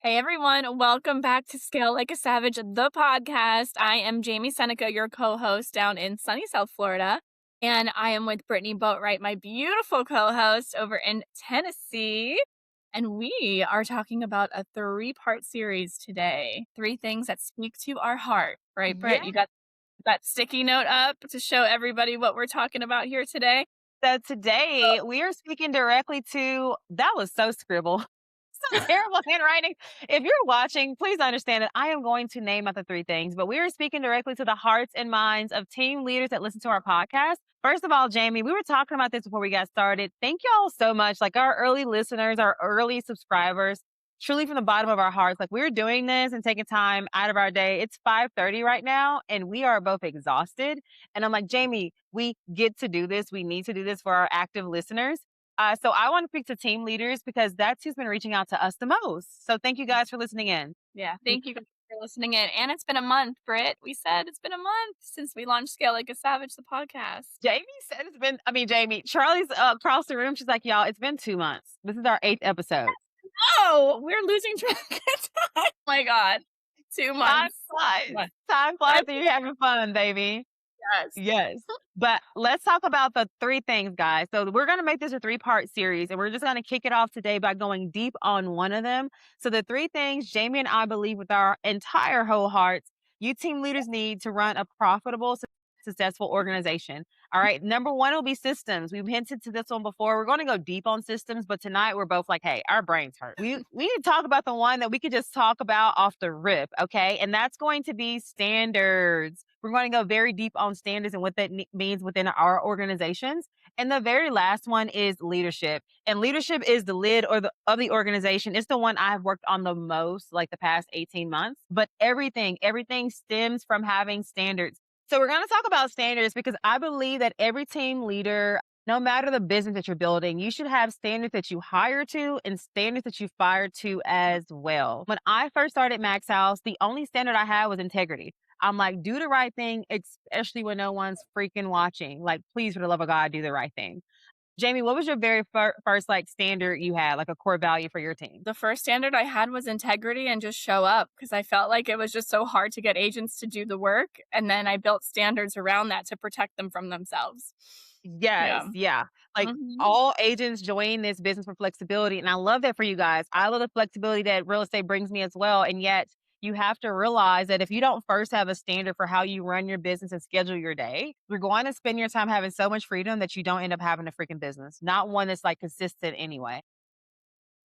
Hey everyone, welcome back to Scale Like a Savage, the podcast. I am Jamie Seneca, your co-host down in sunny South Florida, and I am with Britany Boatwright, my beautiful co-host over in Tennessee. And we are talking about a three-part series today. Three things that speak to our heart. Right, Yeah. Britt? You got that sticky note up to show everybody what we're talking about here today? So today we are speaking directly to that was so scribble. So terrible handwriting. If you're watching, please understand that I am going to name out the three things, but we are speaking directly to the hearts and minds of team leaders that listen to our podcast. First of all, Jamie, we were talking about this before we got started. Thank y'all so much. Like our early listeners, our early subscribers, truly from the bottom of our hearts. Like we're doing this and taking time out of our day. It's 5:30 right now, and we are both exhausted. And I'm like, Jamie, we get to do this. We need to do this for our active listeners. So I want to speak to team leaders because that's who's been reaching out to us the most. So thank you guys for listening in. Yeah, thank you guys for listening in. And it's been a month, Britt. We said it's been a month since we launched Scale Like a Savage, the podcast. Jamie said Jamie, Charlie's across the room. She's like, y'all, it's been 2 months. This is our 8th episode. Oh, we're losing track of time. Oh my God. 2 Time months. flies. What? Time flies and you're having fun, baby. Yes. Yes. But let's talk about the three things, guys. So we're going to make this a three-part series, and we're just going to kick it off today by going deep on one of them. So the three things Jamie and I believe with our entire whole hearts, you team leaders need to run a profitable, successful organization. All right. Number one will be systems. We've hinted to this one before. We're going to go deep on systems, but tonight we're both like, hey, our brains hurt. We need to talk about the one that we could just talk about off the rip. Okay. And that's going to be standards. We're going to go very deep on standards and what that means within our organizations. And the very last one is leadership. And leadership is the lid of the organization. It's the one I've worked on the most, like the past 18 months. But everything stems from having standards. So we're going to talk about standards because I believe that every team leader, no matter the business that you're building, you should have standards that you hire to and standards that you fire to as well. When I first started Max House, the only standard I had was integrity. I'm like, do the right thing, especially when no one's freaking watching. Like, please, for the love of God, do the right thing. Jamie, what was your very first like standard you had, like a core value for your team? The first standard I had was integrity and just show up because I felt like it was just so hard to get agents to do the work. And then I built standards around that to protect them from themselves. Yes, Yeah. yeah. Like Mhm. all agents join this business for flexibility. And I love that for you guys. I love the flexibility that real estate brings me as well. And yet you have to realize that if you don't first have a standard for how you run your business and schedule your day, you're going to spend your time having so much freedom that you don't end up having a freaking business, not one that's like consistent anyway.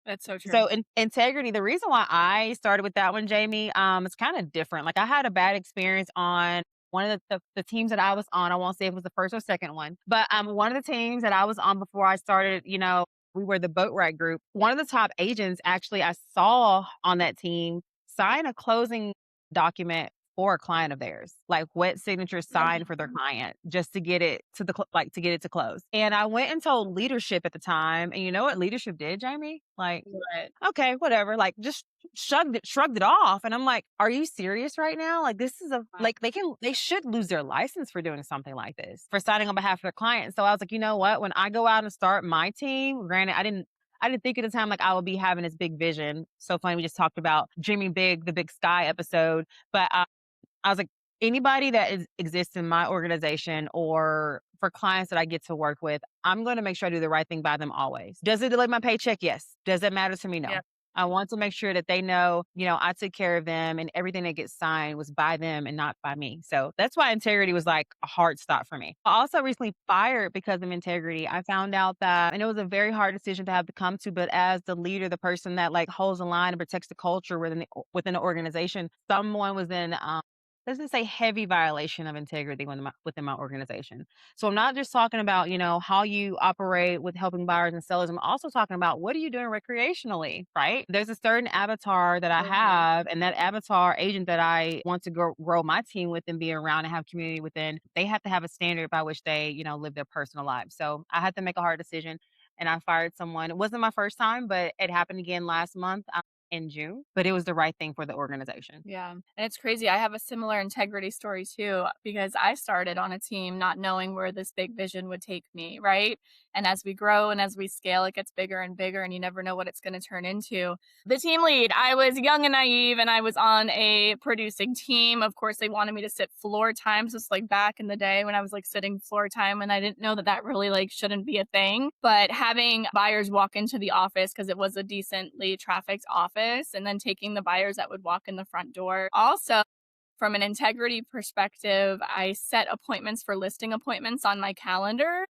That's so true. So integrity, the reason why I started with that one, Jamie, it's kind of different. Like I had a bad experience on one of the teams that I was on. I won't say if it was the first or second one, but one of the teams that I was on before I started, we were the Boatwright group. One of the top agents actually I saw on that team sign a closing document for a client of theirs, like wet signature signed for their client just to get it to to get it to close. And I went and told leadership at the time, and you know what leadership did, Jamie? Like, But okay, whatever. Like just shrugged it off. And I'm like, are you serious right now? Like this is like they should lose their license for doing something like this, for signing on behalf of their client. So I was like, you know what? When I go out and start my team, granted, I didn't think at the time like I would be having this big vision. So funny, we just talked about dreaming big, the big sky episode. But I was like, anybody that exists in my organization or for clients that I get to work with, I'm going to make sure I do the right thing by them always. Does it delay my paycheck? Yes. Does it matter to me? No. yeah, I want to make sure that they know, I took care of them and everything that gets signed was by them and not by me. So that's why integrity was like a hard stop for me. I also recently fired because of integrity. I found out that, and it was a very hard decision to have to come to, but as the leader, the person that like holds the line and protects the culture within the organization, someone was in doesn't say heavy violation of integrity within my organization. So I'm not just talking about, how you operate with helping buyers and sellers. I'm also talking about what are you doing recreationally, right? There's a certain avatar that I totally. have, and that avatar agent that I want to grow my team with and be around and have community within, they have to have a standard by which they, live their personal lives. So I had to make a hard decision and I fired someone. It wasn't my first time, but it happened again last month. in June, but it was the right thing for the organization. Yeah. And it's crazy. I have a similar integrity story too, because I started on a team not knowing where this big vision would take me, right? And as we grow and as we scale, it gets bigger and bigger, and you never know what it's going to turn into. The team lead, I was young and naive, and I was on a producing team. Of course, they wanted me to sit floor time. So it's like back in the day when I was like sitting floor time, and I didn't know that that really like shouldn't be a thing. But having buyers walk into the office, because it was a decently trafficked office, and then taking the buyers that would walk in the front door. Also, from an integrity perspective, I set appointments for listing appointments on my calendar.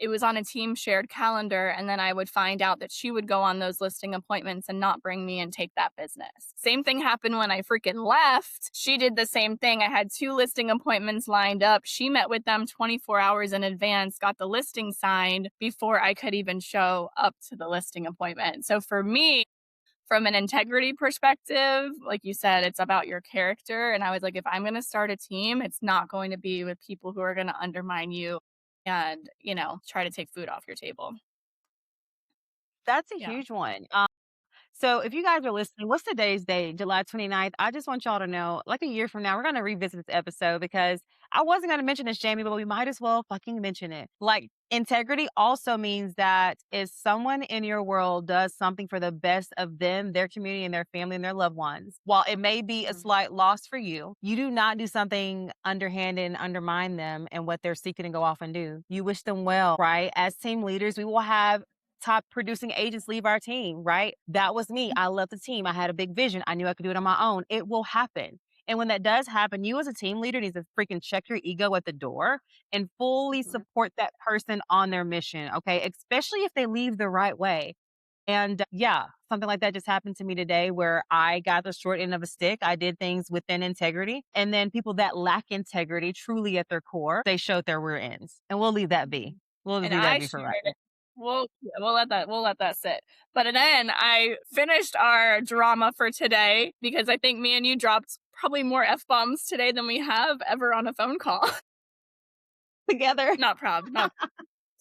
It was on a team shared calendar, and then I would find out that she would go on those listing appointments and not bring me and take that business. Same thing happened when I freaking left. She did the same thing. I had 2 listing appointments lined up. She met with them 24 hours in advance, got the listing signed before I could even show up to the listing appointment. So for me, from an integrity perspective, like you said, it's about your character. And I was like, if I'm going to start a team, it's not going to be with people who are going to undermine you and, try to take food off your table. That's a Yeah. huge one. So if you guys are listening, what's today's date? July 29th. I just want y'all to know, like a year from now, we're going to revisit this episode because I wasn't going to mention this, Jamie, but we might as well fucking mention it. Like integrity also means that if someone in your world does something for the best of them, their community and their family and their loved ones, while it may be a Mhm. slight loss for you do not do something underhanded and undermine them and what they're seeking to go off and do. You wish them well, right? As team leaders, we will have top producing agents leave our team, right? That was me. I love the team. I had a big vision. I knew I could do it on my own. It will happen. And when that does happen, you as a team leader need to freaking check your ego at the door and fully Mhm. support that person on their mission. Okay. Especially if they leave the right way. And yeah, something like that just happened to me today where I got the short end of a stick. I did things within integrity. And then people that lack integrity truly at their core, they showed their rear ends. And we'll leave that be. Mhm. We'll And leave that I be for shared right now. it. We'll let that sit. But then I finished our drama for today because I think me and you dropped probably more F bombs today than we have ever on a phone call. Together. Not proud. Not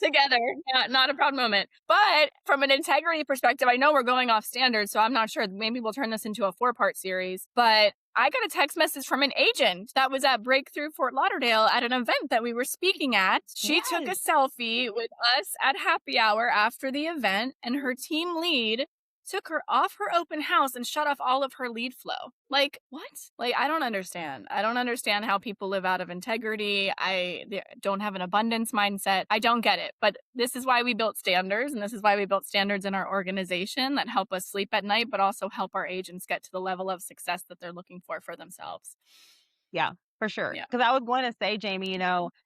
together. Yeah, not a proud moment. But from an integrity perspective, I know we're going off standard, so I'm not sure. Maybe we'll turn this into a 4-part series. But I got a text message from an agent that was at Breakthrough Fort Lauderdale at an event that we were speaking at. She took a Yes. selfie with us at happy hour after the event, and her team lead took her off her open house and shut off all of her lead flow. Like, what? Like, I don't understand. I don't understand how people live out of integrity. They don't have an abundance mindset. I don't get it. But this is why we built standards, and this is why we built standards in our organization that help us sleep at night, but also help our agents get to the level of success that they're looking for themselves. Yeah, for sure. Yeah. Because I was going to say, Jamie,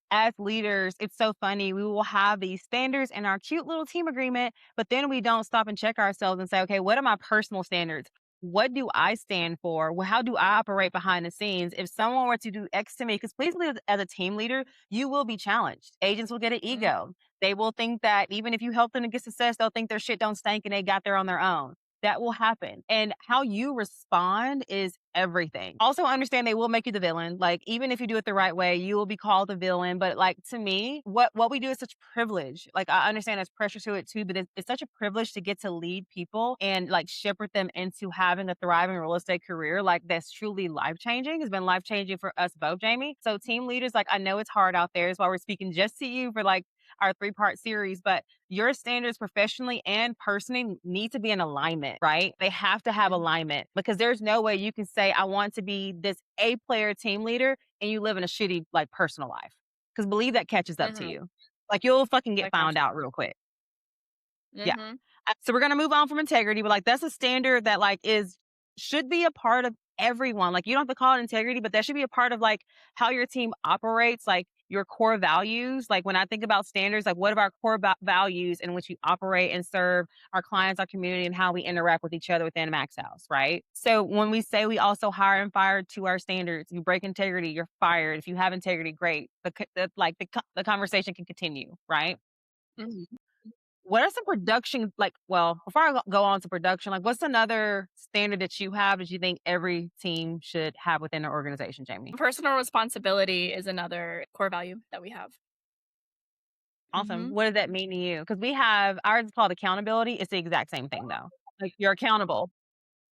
as leaders, it's so funny. We will have these standards in our cute little team agreement, but then we don't stop and check ourselves and say, okay, what are my personal standards? What do I stand for? Well, how do I operate behind the scenes? If someone were to do X to me, because please, as a team leader, you will be challenged. Agents will get an Mhm. ego. They will think that even if you help them to get success, they'll think their shit don't stink and they got there on their own. That will happen. And how you respond is everything. Also understand they will make you the villain. Like even if you do it the right way, you will be called the villain. But like to me, what we do is such privilege. Like I understand there's pressure to it too, but it's such a privilege to get to lead people and like shepherd them into having a thriving real estate career. Like that's truly life changing. It's been life changing for us both, Jamie. So team leaders, like I know it's hard out there. That's why we're speaking just to you for like our 3-part series, but your standards professionally and personally need to be in alignment, right? They have to have Mhm. alignment because there's no way you can say, I want to be this A player team leader and you live in a shitty, like personal life. Because believe that catches up to Mhm. you. Like you'll fucking get That found catches out up. real quick. Yeah. Mhm. So we're gonna move on from integrity, but like that's a standard that like is should be a part of everyone. Like you don't have to call it integrity, but that should be a part of like how your team operates, like your core values. Like when I think about standards, like what are our core values in which we operate and serve our clients, our community, and how we interact with each other within Max House, right? So when we say we also hire and fire to our standards, you break integrity, you're fired. If you have integrity, great. The conversation can continue, right? Mhm. What are some production like, well, before I go on to production, like what's another standard that you have that you think every team should have within their organization, Jamie? Personal responsibility is another core value that we have. Awesome. Mhm. What does that mean to you? Because we have ours is called accountability. It's the exact same thing though. Like you're accountable.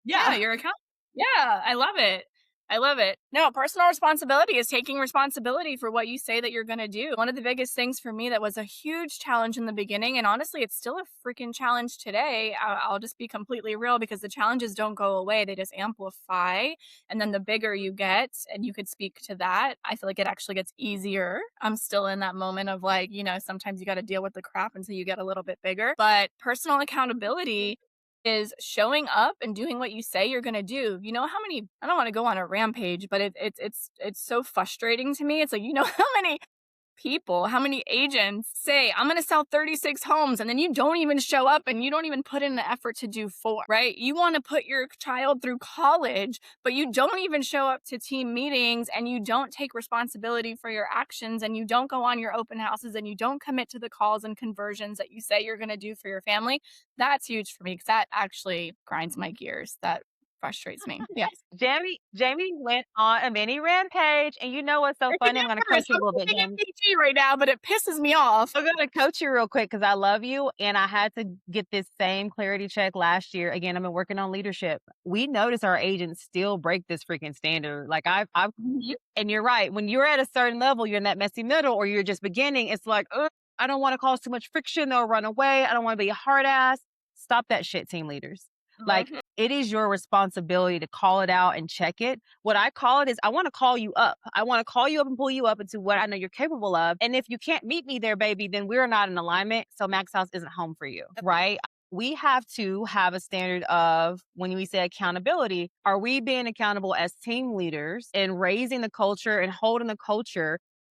Yeah, Yeah. you're accountable. Yeah, I love it. I love it. No, personal responsibility is taking responsibility for what you say that you're going to do. One of the biggest things for me that was a huge challenge in the beginning, and honestly, it's still a freaking challenge today. I'll just be completely real because the challenges don't go away, they just amplify. And then the bigger you get, and you could speak to that, I feel like it actually gets easier. I'm still in that moment of like, sometimes you got to deal with the crap until you get a little bit bigger. But personal accountability is showing up and doing what you say you're gonna do. You know how many I don't wanna go on a rampage, but it's so frustrating to me. It's like, how many people, how many agents say, I'm going to sell 36 homes, and then you don't even show up and you don't even put in the effort to do four, right? You want to put your child through college, but you don't even show up to team meetings and you don't take responsibility for your actions and you don't go on your open houses and you don't commit to the calls and conversions that you say you're going to do for your family. That's huge for me because that actually grinds my gears. That frustrates me. Yes. Jamie went on a mini rampage, and you know what's so I can funny? I'm going to hear it. coach you a I'm little bit, taking Jamie. MPT right now, but it pisses me off. I'm going to coach you real quick because I love you, and I had to get this same clarity check last year. Again, I've been working on leadership. We notice our agents still break this freaking standard. Like I've, Mhm. and you're right. When you're at a certain level, you're in that messy middle, or you're just beginning. It's like, "Ugh, I don't want to cause too much friction. They'll run away. I don't want to be a hard ass. Stop that shit, team leaders. Like Mhm. it is your responsibility to call it out and check it. What I call it is I want to call you up. I want to call you up and pull you up into what I know you're capable of. And if you can't meet me there, baby, then we're not in alignment. So Max House isn't home for you, right? We have to have a standard of when we say accountability, are we being accountable as team leaders and raising the culture and holding the culture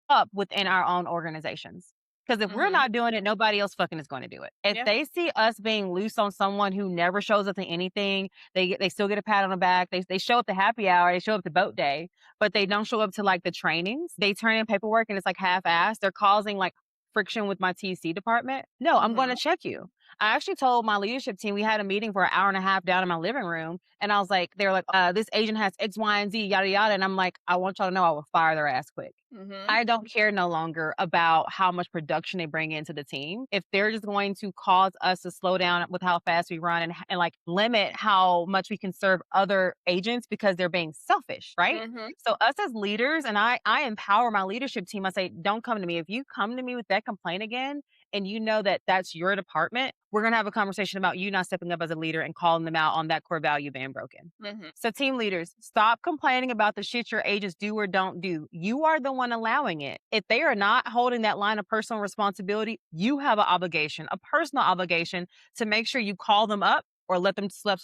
up within our own organizations? Because if we're Mhm. not doing it, nobody else fucking is going to do it. If Yeah. they see us being loose on someone who never shows up to anything, they still get a pat on the back. They show up to happy hour, they show up to boat day, but they don't show up to like the trainings. They turn in paperwork and it's like half-assed. They're causing like friction with my TC department. No, I'm going Mhm. to check you. I actually told my leadership team we had a meeting for an hour and a half down in my living room, and I was like, they're like, this agent has X, Y, and Z, yada yada, and I'm like, I want y'all to know I will fire their ass quick. Mhm. I don't care no longer about how much production they bring into the team. If they're just going to cause us to slow down with how fast we run and like limit how much we can serve other agents because they're being selfish, right? Mhm. So us as leaders, and I empower my leadership team. I say, don't come to me. If you come to me with that complaint again, and you know that that's your department, we're going to have a conversation about you not stepping up as a leader and calling them out on that core value being broken. Mhm. So, team leaders, stop complaining about the shit your agents do or don't do. You are the one allowing it. If they are not holding that line of personal responsibility, you have an obligation, a personal obligation to make sure you call them up or let them self.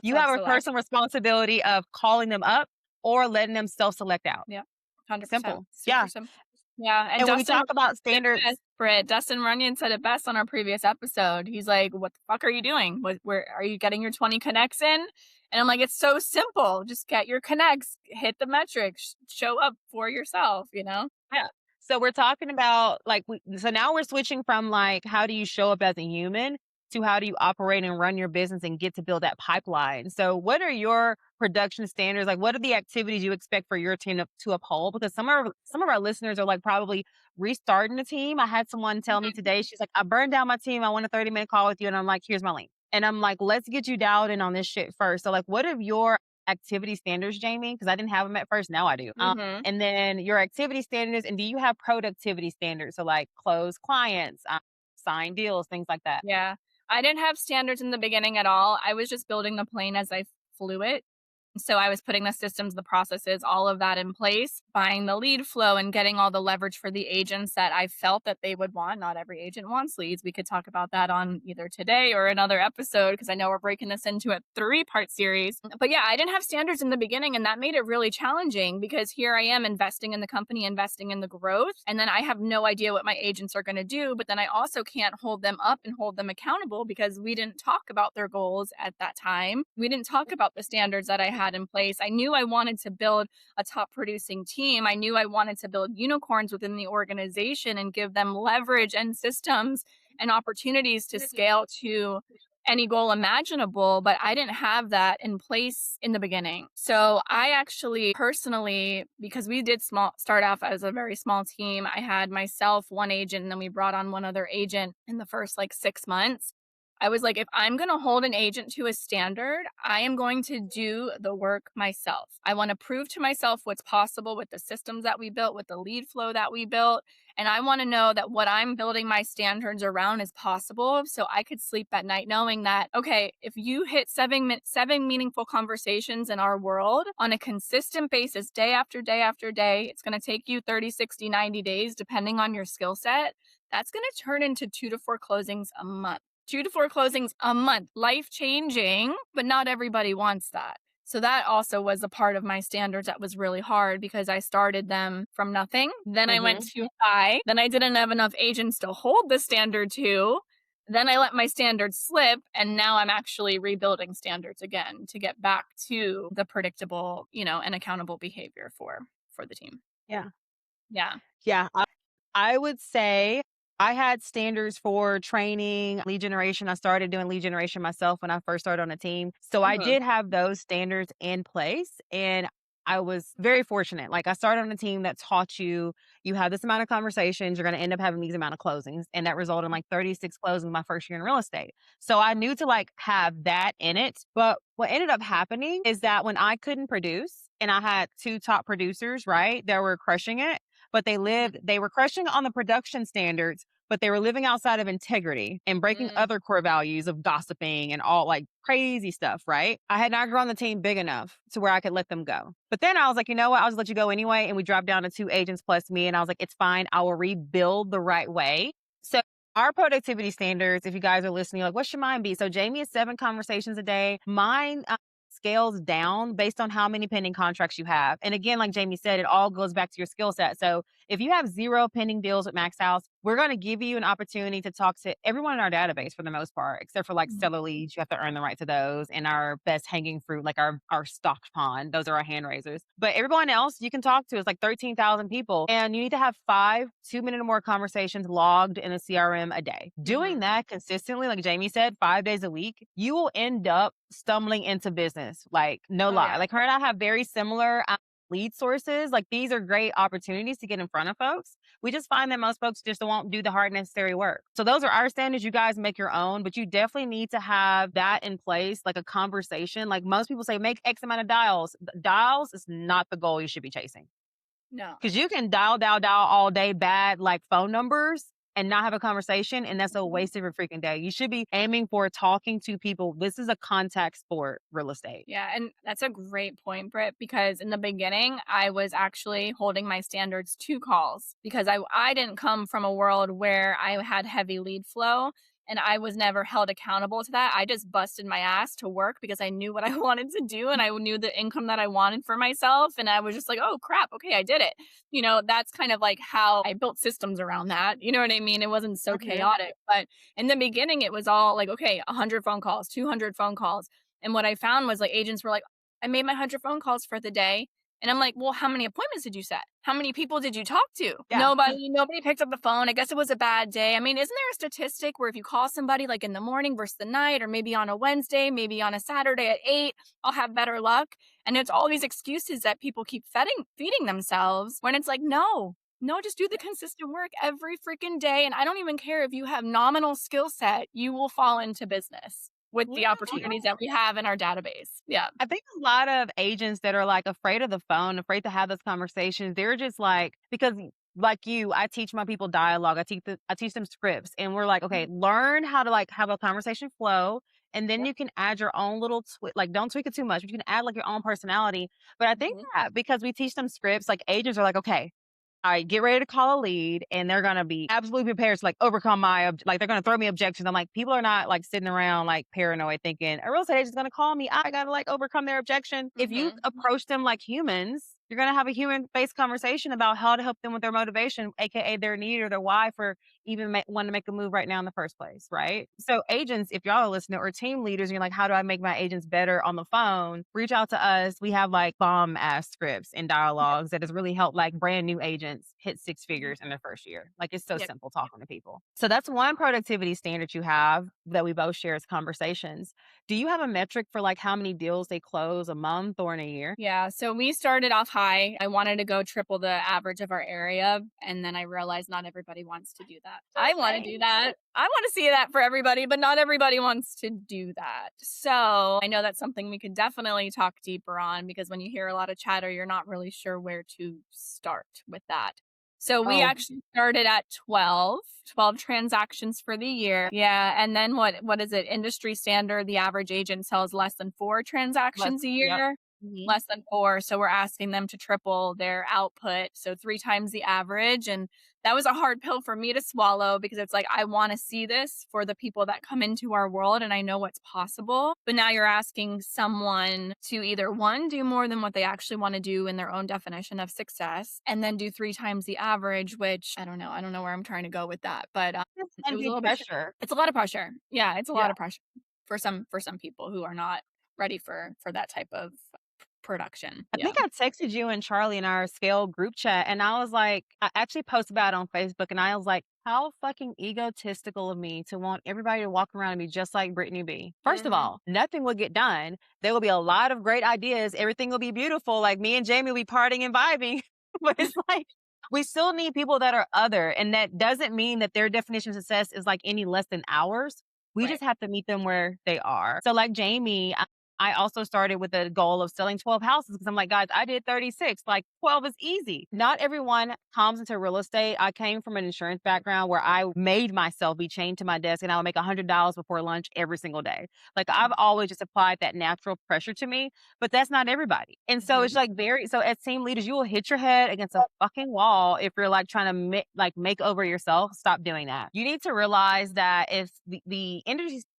You have a Self-select. personal responsibility of calling them up or letting them self select out. Yeah. 100%. Simple. Super Yeah. simple. Yeah, and And when we Dustin talk about said it standards, best, Britt. Dustin Runyon said it best on our previous episode. He's like, "What the fuck are you doing? Where are you getting your 20 connects in?" And I'm like, "It's so simple. Just get your connects, hit the metrics, show up for yourself." yeah. So we're talking about like so now we're switching from like how do you show up as a human to how do you operate and run your business and get to build that pipeline. So what are your production standards? Like what are the activities you expect for your team to uphold? Because some of our listeners are like probably restarting the team. I had someone tell me Mhm. today, she's like, I burned down my team. I want a 30-minute call with you. And I'm like, here's my link. And I'm like, let's get you dialed in on this shit first. So like what are your activity standards, Jamie? Because I didn't have them at first. Now I do. Mhm. And then your activity standards, and do you have productivity standards? So like close clients, sign deals, things like that. Yeah. I didn't have standards in the beginning at all. I was just building the plane as I flew it. So I was putting the systems, the processes, all of that in place, buying the lead flow and getting all the leverage for the agents that I felt that they would want. Not every agent wants leads. We could talk about that on either today or another episode because I know we're breaking this into a 3-part series. But yeah, I didn't have standards in the beginning and that made it really challenging because here I am investing in the company, investing in the growth, and then I have no idea what my agents are going to do, but then I also can't hold them up and hold them accountable because we didn't talk about their goals at that time. We didn't talk about the standards that I had in place. I knew I wanted to build a top producing team. I knew I wanted to build unicorns within the organization and give them leverage and systems and opportunities to scale to any goal imaginable, but I didn't have that in place in the beginning. So I actually personally, because we did start off as a very small team, I had myself, one agent, and then we brought on one other agent in the first like 6 months. I was like, if I'm going to hold an agent to a standard, I am going to do the work myself. I want to prove to myself what's possible with the systems that we built, with the lead flow that we built. And I want to know that what I'm building my standards around is possible. So I could sleep at night knowing that, okay, if you hit seven meaningful conversations in our world on a consistent basis, day after day after day, it's going to take you 30, 60, 90 days, depending on your skill set. That's going to turn into 2 to 4 closings a month. 2 to 4 closings a month, life changing, but not everybody wants that. So that also was a part of my standards that was really hard because I started them from nothing. Then I went too high. Then I didn't have enough agents to hold the standard to. Then I let my standards slip. And now I'm actually rebuilding standards again to get back to the predictable, and accountable behavior for the team. Yeah. Yeah. Yeah. I would say I had standards for training, lead generation. I started doing lead generation myself when I first started on a team. So I Mhm. did have those standards in place. And I was very fortunate. Like I started on a team that taught you have this amount of conversations, you're going to end up having these amount of closings. And that resulted in like 36 closings my first year in real estate. So I knew to like have that in it. But what ended up happening is that when I couldn't produce and I had two top producers, right, that were crushing it, but they were crushing on the production standards, but they were living outside of integrity and breaking Mm. other core values of gossiping and all like crazy stuff, right? I had not grown the team big enough to where I could let them go. But then I was like, you know what? I'll just let you go anyway. And we dropped down to 2 agents plus me. And I was like, it's fine. I will rebuild the right way. So our productivity standards, if you guys are listening, like, what should mine be? So Jamie is 7 conversations a day. Mine scales down based on how many pending contracts you have. And again, like Jamie said, it all goes back to your skill set. So if you have 0 pending deals with Max House, we're going to give you an opportunity to talk to everyone in our database for the most part, except for like Mhm. seller leads. You have to earn the right to those, and our best hanging fruit, like our stock pond. Those are our hand raisers. But everyone else you can talk to is like 13,000 people. And you need to have 5 2-minute or more conversations logged in a CRM a day. Doing Mhm. that consistently, like Jamie said, 5 days a week, you will end up stumbling into business. Like, no Oh, lie. yeah. Like, her and I have very similar lead sources. Like, these are great opportunities to get in front of folks. We just find that most folks just won't do the hard necessary work. So those are our standards. You guys make your own, but you definitely need to have that in place, like a conversation. Like most people say, make X amount of dials. Dials is not the goal you should be chasing. No. Because you can dial all day bad like phone numbers and not have a conversation. And that's a Mhm. waste of your freaking day. You should be aiming for talking to people. This is a contact sport, real estate. Yeah, and that's a great point, Britt, because in the beginning, I was actually holding my standards to calls because I didn't come from a world where I had heavy lead flow and I was never held accountable to that. I just busted my ass to work because I knew what I wanted to do and I knew the income that I wanted for myself. And I was just like, oh crap, okay, I did it. That's kind of like how I built systems around that. You know what I mean? It wasn't so Mhm. chaotic. But in the beginning, it was all like, okay, 100 phone calls, 200 phone calls. And what I found was like agents were like, I made my 100 phone calls for the day. And I'm like, well, how many appointments did you set? How many people did you talk to? Yeah. Nobody picked up the phone. I guess it was a bad day. I mean, isn't there a statistic where if you call somebody like in the morning versus the night, or maybe on a Wednesday, maybe on a Saturday at 8, I'll have better luck? And it's all these excuses that people keep feeding themselves when it's like, no, just do the consistent work every freaking day. And I don't even care if you have nominal skill set, you will fall into business with Yeah. the opportunities that we have in our database. Yeah. I think a lot of agents that are like afraid of the phone, afraid to have those conversations, they're just like, because like you, I teach my people dialogue. I teach them scripts, and we're like, okay, Mhm. learn how to like have a conversation flow, and then Yep. you can add your own little like don't tweak it too much, but you can add like your own personality. But I think Mhm. that because we teach them scripts, like agents are like, okay, all right, get ready to call a lead, and they're gonna be absolutely prepared to like overcome like they're gonna throw me objections. I'm like, people are not like sitting around like paranoid thinking a real estate agent's gonna call me. I gotta like overcome their objection. If you Mhm. approach them like humans, you're gonna have a human based conversation about how to help them with their motivation, aka their need or their why for even wanting to make a move right now in the first place, right? So agents, if y'all are listening, or team leaders, and you're like, how do I make my agents better on the phone? Reach out to us. We have like bomb ass scripts and Yep. dialogues that has really helped like brand new agents hit 6 Mhm. figures in their first year. Like it's so Yep. simple talking to people. So that's one productivity standard you have that we both share as conversations. Do you have a metric for like how many deals they close a month or in a year? Yeah. So we started off high. I wanted to go triple the average of our area. And then I realized not everybody wants to do I want to do that. I want to see that for everybody, but not everybody wants to do that. So I know that's something we could definitely talk deeper on, because when you hear a lot of chatter, you're not really sure where to start with that. So we Oh, actually started at 12 transactions for the year. Yeah. And then what is it? Industry standard, the average agent sells less than 4 transactions a yep. year. Mhm. Less than 4. So we're asking them to triple their output. So 3 times the average. And that was a hard pill for me to swallow, because it's like, I want to see this for the people that come into our world and I know what's possible. But now you're asking someone to either one, do more than what they actually want to do in their own definition of success, and then do 3 times the average, which I don't know. I don't know where I'm trying to go with that, but It's it was a undue little bit, pressure. it's a lot of pressure. Yeah, it's a lot Yeah. of pressure for some people who are not ready for that type of production. I Yeah. think I texted you and Charlie in our scale group chat, and I was like, I actually posted about it on Facebook, and I was like, how fucking egotistical of me to want everybody to walk around and be just like Brittany B. First of Mhm. all, nothing will get done. There will be a lot of great ideas. Everything will be beautiful. Like me and Jamie will be partying and vibing. But it's like, we still need people that are other. And that doesn't mean that their definition of success is like any less than ours. We Right. just have to meet them where they are. So, like Jamie, I also started with a goal of selling 12 houses because I'm like, guys, I did 36. Like 12 is easy. Not everyone comes into real estate. I came from an insurance background where I made myself be chained to my desk and I would make $100 before lunch every single day. Like I've always just applied that natural pressure to me, but that's not everybody. And so it's Mhm. like so as team leaders, you will hit your head against a fucking wall if you're like trying to make over yourself. Stop doing that. You need to realize that if the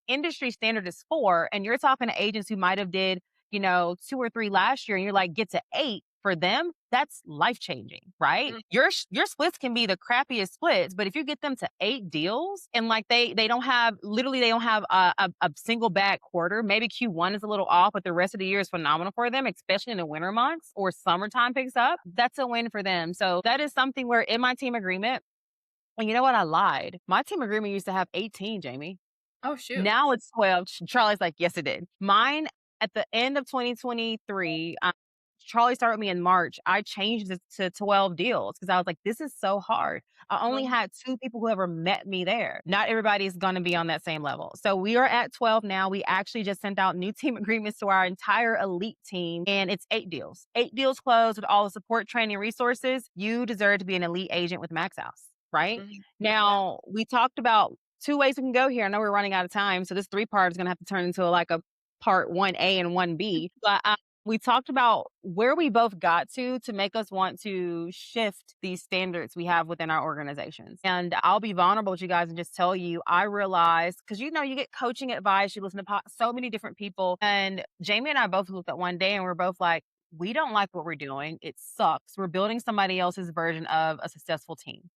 industry standard is 4 and you're talking to agents who might have did 2 or 3 last year and you're like get to 8 for them, that's life changing, right? Mm. Your splits can be the crappiest splits, but if you get them to 8 deals and like they don't have a single bad quarter, maybe Q1 is a little off, but the rest of the year is phenomenal for them, especially in the winter months or summertime picks up, that's a win for them. So that is something where in my team agreement, and you know what, I lied, my team agreement used to have 18, Jamie. Oh, shoot. Now it's 12. Charlie's like, "Yes, it did." Mine at the end of 2023, Charlie started with me in March. I changed it to 12 deals because I was like, "This is so hard." I only Mhm. had 2 people who ever met me there. Not everybody's gonna be on that same level. So we are at 12 now. We actually just sent out new team agreements to our entire elite team, and it's 8 deals. 8 deals closed with all the support, training, resources. You deserve to be an elite agent with Max House, right? Mhm. Yeah. Now, we talked about 2 ways we can go here. I know we're running out of time, so this 3-part is gonna have to turn into like a part 1A and 1B. But, we talked about where we both got to make us want to shift these standards we have within our organizations. And I'll be vulnerable with you guys and just tell you, I realized because you get coaching advice, you listen to so many different people, and Jamie and I both looked at one day and we're both like, we don't like what we're doing. It sucks. We're building somebody else's version of a successful team.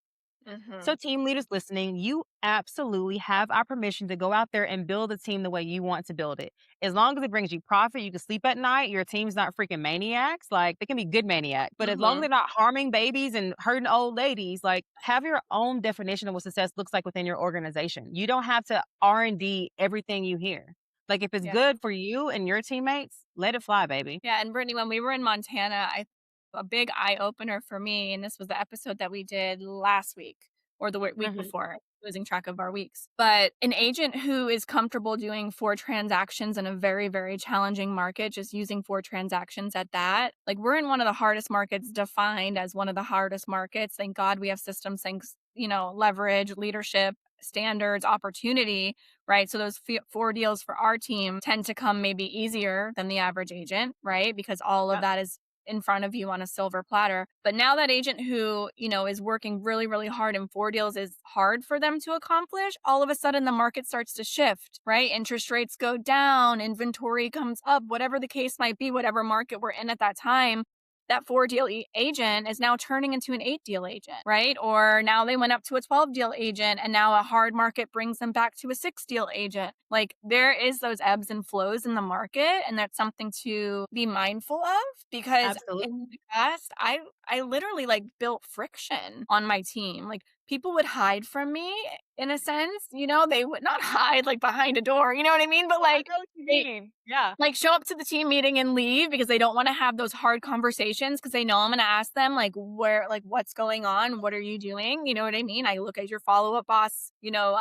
So, Mhm. team leaders listening, you absolutely have our permission to go out there and build a team the way you want to build it. As long as it brings you profit, you can sleep at night. Your team's not freaking maniacs. Like they can be good maniacs, but as long as Mhm. they're not harming babies and hurting old ladies, like have your own definition of what success looks like within your organization. You don't have to R&D everything you hear. Like if it's Yeah. good for you and your teammates, let it fly, baby. Yeah, and Brittany, when we were in Montana, I a big eye opener for me, and this was the episode that we did last week or the week Mhm. before, losing track of our weeks. But an agent who is comfortable doing 4 transactions in a very, very challenging market, just using 4 transactions at that. Like we're in one of the hardest markets, defined as one of the hardest markets. Thank God we have systems, thanks, leverage, leadership, standards, opportunity, right? So those 4 deals for our team tend to come maybe easier than the average agent, right? Because all of Yep. that is in front of you on a silver platter. But now that agent who, is working really, really hard and 4 deals is hard for them to accomplish, all of a sudden the market starts to shift, right? Interest rates go down, inventory comes up, whatever the case might be, whatever market we're in at that time. That 4 deal agent is now turning into an 8 deal agent, right? Or now they went up to a 12 deal agent and now a hard market brings them back to a 6 deal agent. Like there is those ebbs and flows in the market, and that's something to be mindful of, because Absolutely. in the past I literally like built friction on my team. Like people would hide from me in a sense, they would not hide like behind a door, you know what I mean? But Well, I like know what you they mean. Yeah. like show up to the team meeting and leave because they don't want to have those hard conversations because they know I'm going to ask them like what's going on? What are you doing? You know what I mean? I look at your follow-up boss,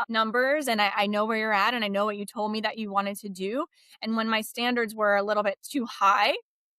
numbers and I know where you're at and I know what you told me that you wanted to do. And when my standards were a little bit too high,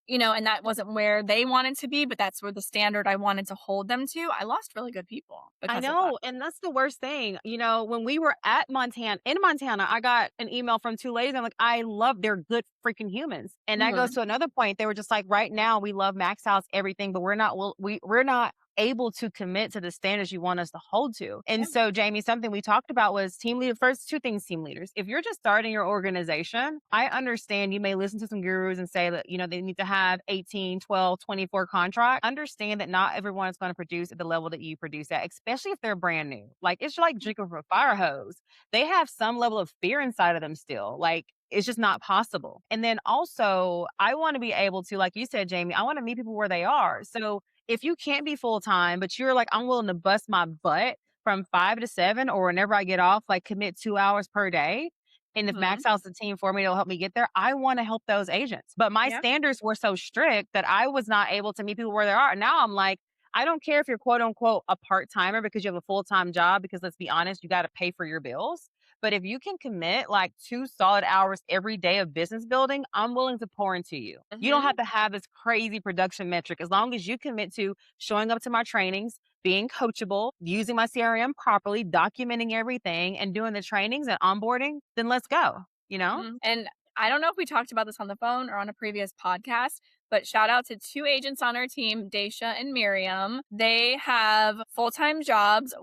and that wasn't where they wanted to be, but that's where the standard I wanted to hold them to, I lost really good people I because of that. know, and that's the worst thing. When we were in Montana, I got an email from 2 ladies. I'm like, "I love they're good freaking humans." And that goes Mhm. to another point. They were just like, "Right now, we love Max House, everything, but we're not able to commit to the standards you want us to hold to." And Yeah. so, Jamie, something we talked about was team leader. First, two things, team leaders. If you're just starting your organization, I understand you may listen to some gurus and say that, they need to have 18, 12, 24 contracts. Understand that not everyone is going to produce at the level that you produce at, especially if they're brand new. Like, it's like drinking from a fire hose. They have some level of fear inside of them still. Like, it's just not possible. And then also, I want to be able to, like you said, Jamie, I want to meet people where they are. So if you can't be full time, but you're like, I'm willing to bust my butt from 5 to 7 or whenever I get off, like commit 2 hours per day. And if Mhm. Max House the team for me, it'll help me get there. I want to help those agents. But my Yeah. standards were so strict that I was not able to meet people where they are. Now I'm like, I don't care if you're quote unquote a part timer because you have a full time job, because let's be honest, you got to pay for your bills. But if you can commit like 2 solid hours every day of business building, I'm willing to pour into you. You don't Mhm. have to have this crazy production metric. As long as you commit to showing up to my trainings, being coachable, using my CRM properly, documenting everything, and doing the trainings and onboarding, then let's go, you know? Mhm. And I don't know if we talked about this on the phone or on a previous podcast, but shout out to two agents on our team, Daisha and Miriam. They have full-time jobs.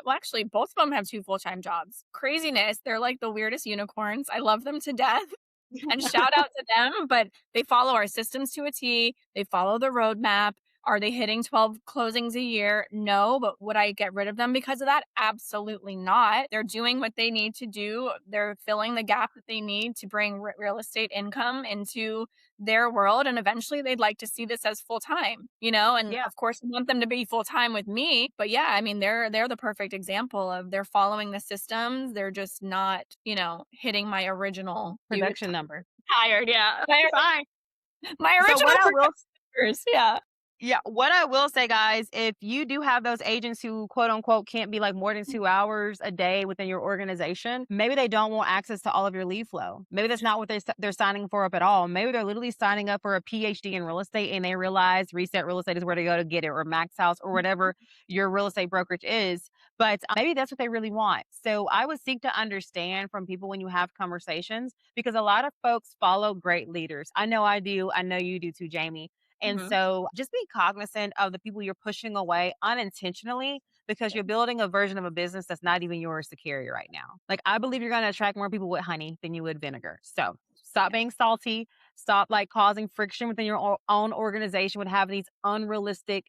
Actually, both of them have two full-time jobs. Craziness. They're like the weirdest unicorns. I love them to death. And shout out to them, but they follow our systems to a T. They follow the roadmap. Are they hitting 12 closings a year? No, but would I get rid of them because of that? Absolutely not. They're doing what they need to do. They're filling the gap that they need to bring real estate income into their world. And eventually they'd like to see this as full time, and Yeah. of course I want them to be full time with me. But yeah, I mean, they're the perfect example of they're following the systems. They're just not, hitting my original Production number. tired. Yeah. That's fine. My So original what I will numbers. Yeah. Yeah, what I will say, guys, if you do have those agents who quote unquote can't be like more than 2 hours a day within your organization, maybe they don't want access to all of your lead flow. Maybe that's not what they're signing for up at all. Maybe they're literally signing up for a PhD in real estate and they realize Reset Real Estate is where to go to get it, or Max House, or whatever your real estate brokerage is. But maybe that's what they really want. So I would seek to understand from people when you have conversations, because a lot of folks follow great leaders. I know I do. I know you do too, Jamie. And Mhm. so just be cognizant of the people you're pushing away unintentionally, because you're building a version of a business that's not even yours to carry right now. Like, I believe you're going to attract more people with honey than you would vinegar. So stop being salty. Stop like causing friction within your own organization with having these unrealistic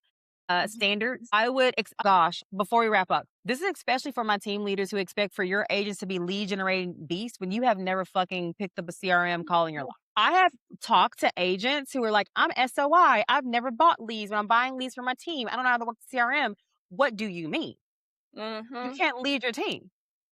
standards. I would, gosh, before we wrap up, this is especially for my team leaders who expect for your agents to be lead generating beasts when you have never fucking picked up a CRM call in your life. I have talked to agents who are like, I'm SOI. I've never bought leads, but I'm buying leads for my team. I don't know how to work the CRM. What do you mean? You Mhm. can't lead your team.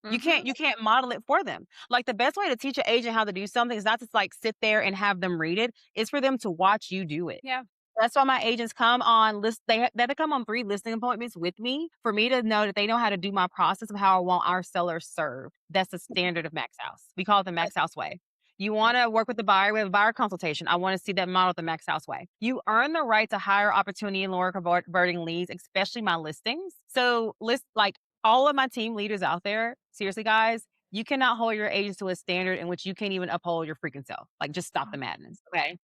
You can't Mhm. you can't model it for them. Like, the best way to teach an agent how to do something is not to like sit there and have them read it. It's for them to watch you do it. Yeah. That's why my agents come on they have to come on 3 listing appointments with me for me to know that they know how to do my process of how I want our sellers served. That's the standard of Max House. We call it the Max House way. You want to work with the buyer, we have a buyer consultation. I want to see that model the Max House way. You earn the right to higher opportunity and lower converting leads, especially my listings. So like all of my team leaders out there, seriously guys, you cannot hold your agents to a standard in which you can't even uphold your freaking self. Like, just stop the madness. Okay.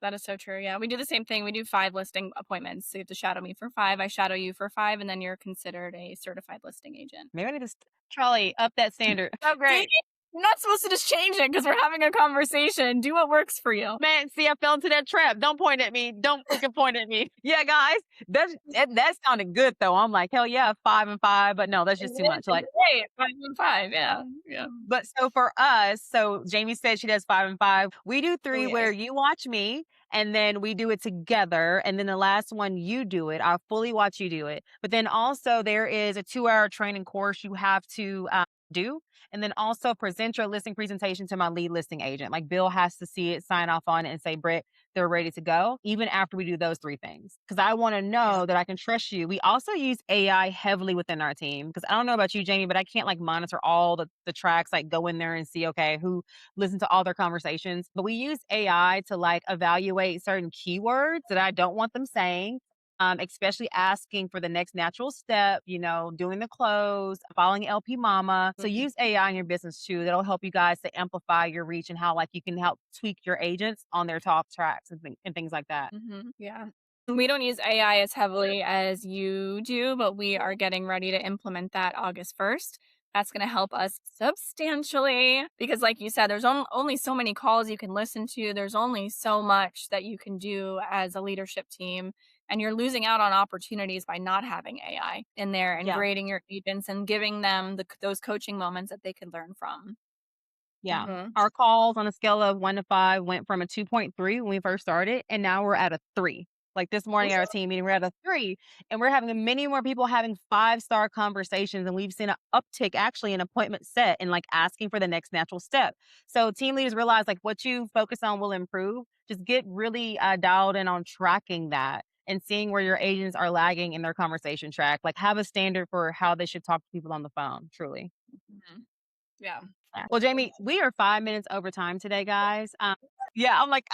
That is so true. Yeah. We do the same thing. We do 5 listing appointments. So you have to shadow me for 5. I shadow you for 5, and then you're considered a certified listing agent. Maybe I need to Charlie up that standard. Oh, See? great. You're not supposed to just change it because we're having a conversation. Do what works for you. Man, see, I fell into that trap. Don't point at me. Don't freaking point at me. Yeah, guys, that sounded good though. I'm like, hell yeah, 5 and 5, but no, that's It just too is. much. Like, It's great. 5 and 5. Yeah. Yeah. but so for us, so Jamie said she does 5 and 5. We do Oh, 3 yeah. where you watch me and then we do it together. And then the last one, you do it. I'll fully watch you do it. But then also, there is a 2-hour training course you have to do. And then also present your listing presentation to my lead listing agent. Like Bill has to see it, sign off on it, and say, Britt, they're ready to go, even after we do those 3 things. Because I want to Yeah. know that I can trust you. We also use AI heavily within our team. Because I don't know about you, Jamie, but I can't like monitor all the tracks, like go in there and see, okay, who listened to all their conversations. But we use AI to like evaluate certain keywords that I don't want them saying. Especially asking for the next natural step, doing the close, following LP Mama. So Mhm. use AI in your business too. That'll help you guys to amplify your reach and how like you can help tweak your agents on their talk tracks and things like that. Yeah. We don't use AI as heavily as you do, but we are getting ready to implement that August 1st. That's going to help us substantially because, like you said, there's only so many calls you can listen to. There's only so much that you can do as a leadership team. And you're losing out on opportunities by not having AI in there and Yeah. grading your agents and giving them those coaching moments that they can learn from. Yeah. Hmm. Our calls on a scale of 1 to 5 went from a 2.3 when we first started, and now we're at a 3. Like this morning at our team meeting, we're at a 3, and we're having many more people having 5-star conversations, and we've seen an uptick actually in appointment set and like asking for the next natural step. So team leaders realize like what you focus on will improve. Just get really dialed in on tracking that and seeing where your agents are lagging in their conversation track. Like have a standard for how they should talk to people on the phone, truly. Hmm. Yeah. Yeah. Well, Jamie, we are 5 minutes over time today, guys. Yeah, I'm like,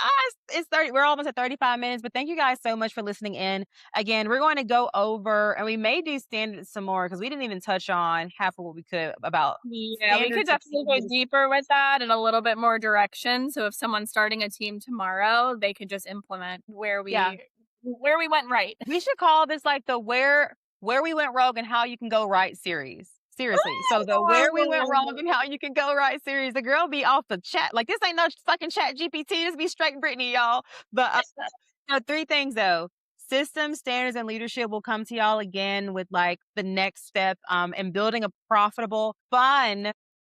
it's 30. We're almost at 35 minutes, but thank you guys so much for listening in. Again, we're going to go over, and we may do standards some more because we didn't even touch on half of what we could about Yeah, we could standards of definitely team go leaders. deeper with that and a little bit more direction. So if someone's starting a team tomorrow, they could just implement Yeah, where we went right. we should call this like the where we went rogue and how you can go right series. Seriously. So the where we went wrong and how you can go right series. The girl be off the chat. Like this ain't no fucking chat GPT. This be straight Brittany, y'all. But no, 3 things though. Systems, standards, and leadership will come to y'all again with like the next step in building a profitable, fun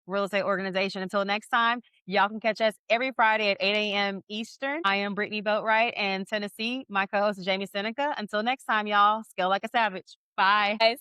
real estate organization. Until next time, y'all can catch us every Friday at 8 a.m. Eastern. I am Brittany Boatwright and Tennessee. My co-host is Jamie Seneca. Until next time, y'all, scale like a savage. Bye. Guys.